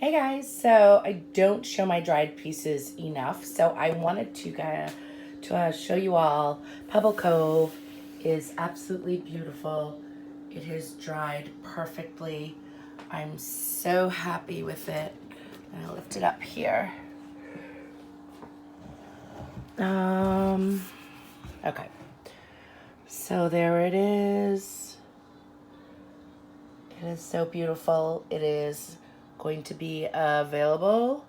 Hey guys, so I don't show my dried pieces enough, so I wanted to show you all. Pebble Cove is absolutely beautiful. It has dried perfectly. I'm so happy with it. I'll lift it up here. Okay. So there it is. It is so beautiful. It is going to be available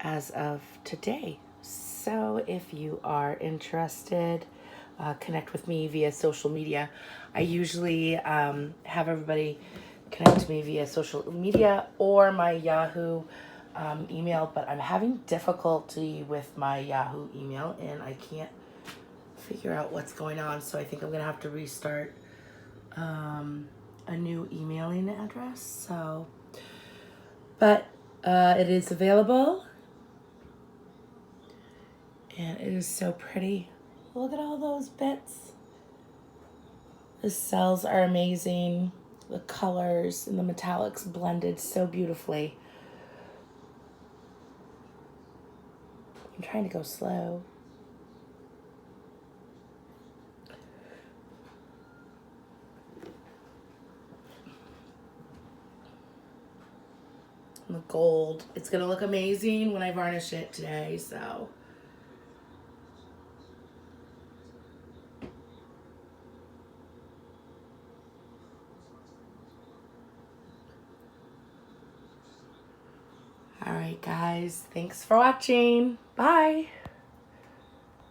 as of today. So if you are interested, connect with me via social media. I usually have everybody connect to me via social media or my Yahoo email, but I'm having difficulty with my Yahoo email and I can't figure out what's going on. So I think I'm gonna have to restart a new emailing address. So, but it is available. And it is so pretty. Look at all those bits. The cells are amazing. The colors and the metallics blended so beautifully. I'm trying to go slow. And the gold. It's gonna look amazing when I varnish it today, so. All right, guys. Thanks for watching. Bye.